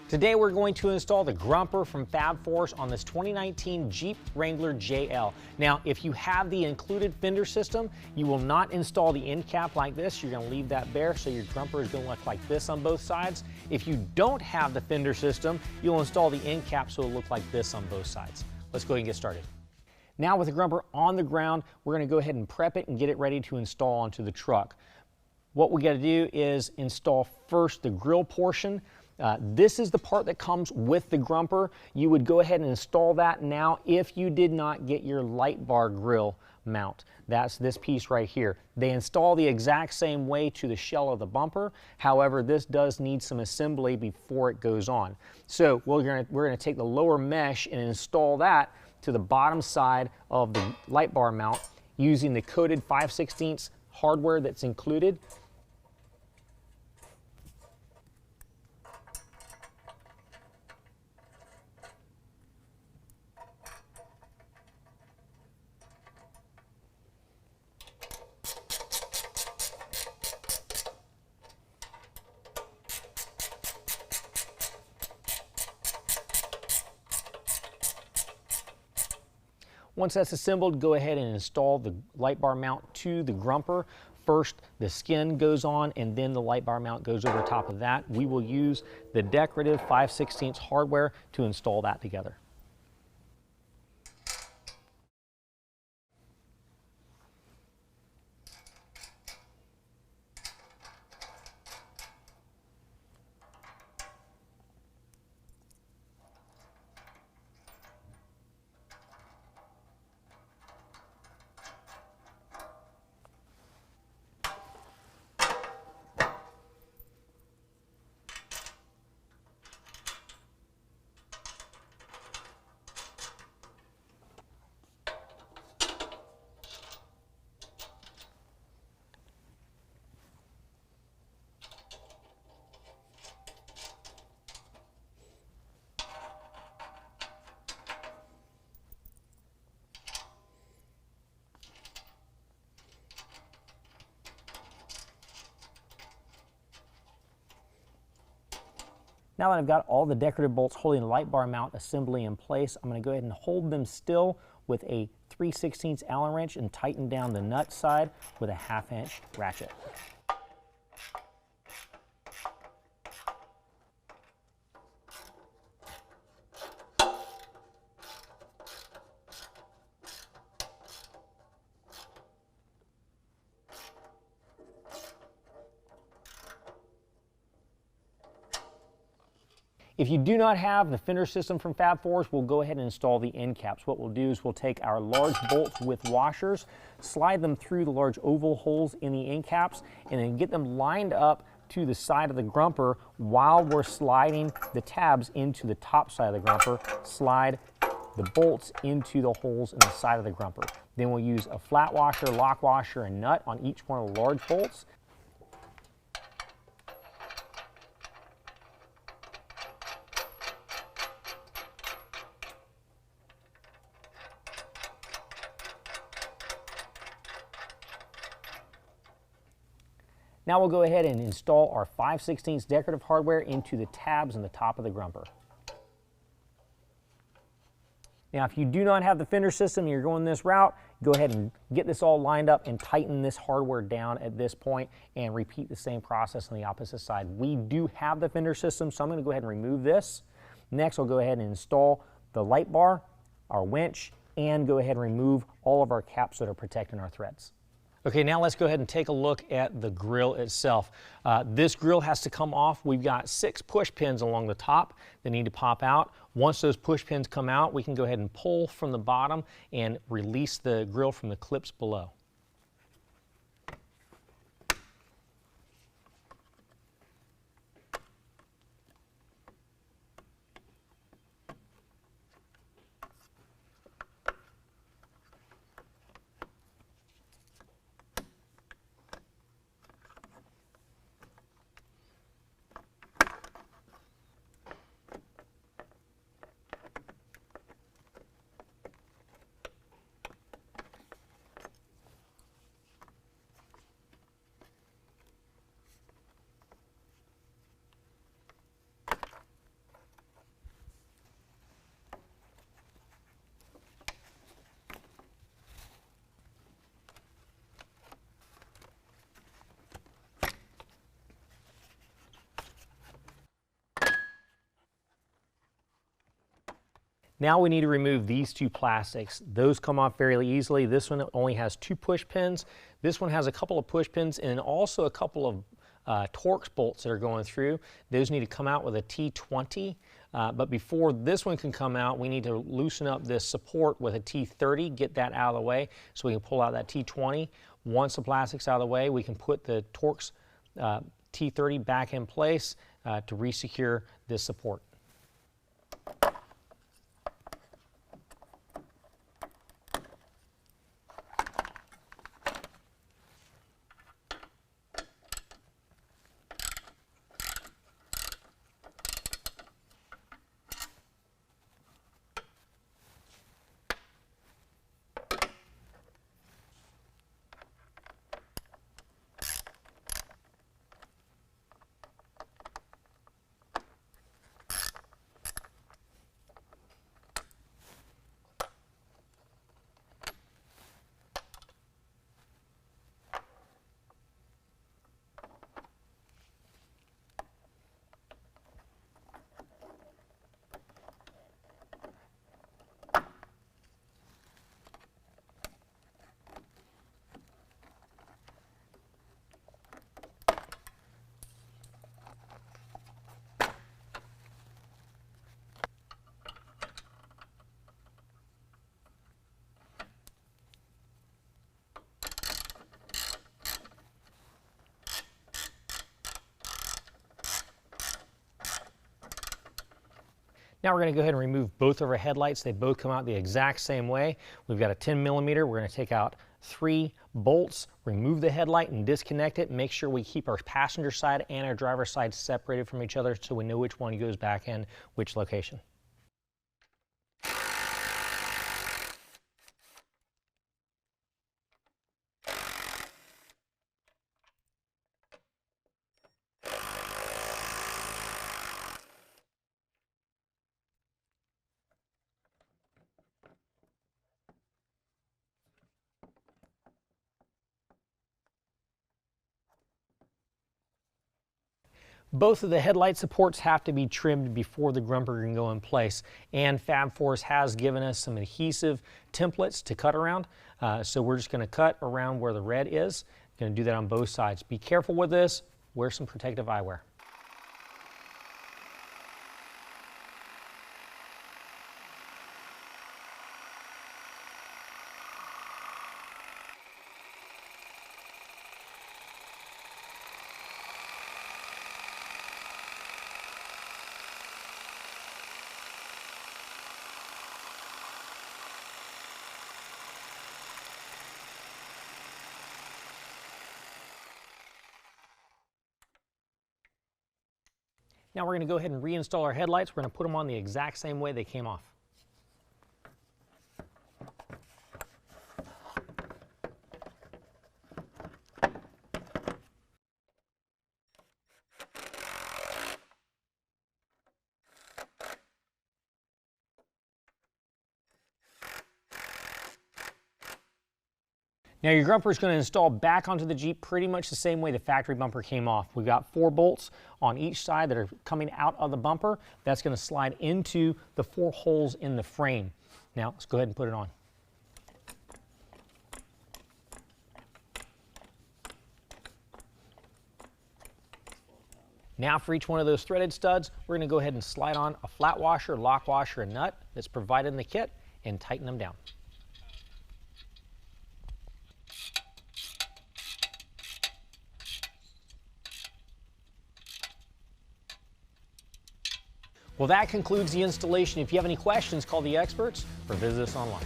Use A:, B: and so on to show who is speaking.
A: Today we're going to install the Grumper from Fab Force on this 2019 Jeep Wrangler JL. Now, if you have the included fender system, you will not install the end cap like this. You're going to leave that bare, so your Grumper is going to look like this on both sides. If you don't have the fender system, you'll install the end cap so it'll look like this on both sides. Let's go ahead and get started. Now with the Grumper on the ground, we're going to go ahead and prep it and get it ready to install onto the truck. What we got to do is install first the grill portion. This is the part that comes with the Grumper. You would go ahead and install that now if you did not get your light bar grill mount. That's this piece right here. They install the exact same way to the shell of the bumper. However, this does need some assembly before it goes on. So we're going to take the lower mesh and install that to the bottom side of the light bar mount using the coated 5/16 hardware that's included. Once that's assembled, go ahead and install the light bar mount to the Grumper. First, the skin goes on, and then the light bar mount goes over top of that. We will use the decorative 5/16 hardware to install that together. Now that I've got all the decorative bolts holding the light bar mount assembly in place, I'm going to go ahead and hold them still with a 3/16 Allen wrench and tighten down the nut side with a 1/2 inch ratchet. If you do not have the fender system from Fab Force, we'll go ahead and install the end caps. What we'll do is we'll take our large bolts with washers, slide them through the large oval holes in the end caps, and then get them lined up to the side of the Grumper while we're sliding the tabs into the top side of the Grumper. Slide the bolts into the holes in the side of the Grumper. Then we'll use a flat washer, lock washer, and nut on each one of the large bolts. Now we'll go ahead and install our 5/16 decorative hardware into the tabs on the top of the Grumper. Now if you do not have the fender system and you're going this route, go ahead and get this all lined up and tighten this hardware down at this point and repeat the same process on the opposite side. We do have the fender system, so I'm going to go ahead and remove this. Next, I'll go ahead and install the light bar, our winch, and go ahead and remove all of our caps that are protecting our threads. Okay, now let's go ahead and take a look at the grill itself. This grill has to come off. We've got 6 push pins along the top that need to pop out. Once those push pins come out, we can go ahead and pull from the bottom and release the grill from the clips below. Now we need to remove these two plastics. Those come off fairly easily. This one only has 2 push pins. This one has a couple of push pins and also a couple of Torx bolts that are going through. Those need to come out with a T20. But before this one can come out, we need to loosen up this support with a T30, get that out of the way so we can pull out that T20. Once the plastic's out of the way, we can put the Torx T30 back in place to re-secure this support. Now we're going to go ahead and remove both of our headlights. They both come out the exact same way. We've got a 10mm. We're going to take out 3 bolts, remove the headlight and disconnect it. Make sure we keep our passenger side and our driver's side separated from each other so we know which one goes back in which location. Both of the headlight supports have to be trimmed before the grumper can go in place, and Fab Force has given us some adhesive templates to cut around, so we're just going to cut around where the red is. Going to do that on both sides. Be careful with this. Wear some protective eyewear. Now we're going to go ahead and reinstall our headlights. We're going to put them on the exact same way they came off. Now your grumper is going to install back onto the Jeep pretty much the same way the factory bumper came off. We've got 4 bolts on each side that are coming out of the bumper. That's going to slide into the 4 holes in the frame. Now let's go ahead and put it on. Now for each one of those threaded studs, we're going to go ahead and slide on a flat washer, lock washer, and nut that's provided in the kit and tighten them down. Well, that concludes the installation. If you have any questions, call the experts or visit us online.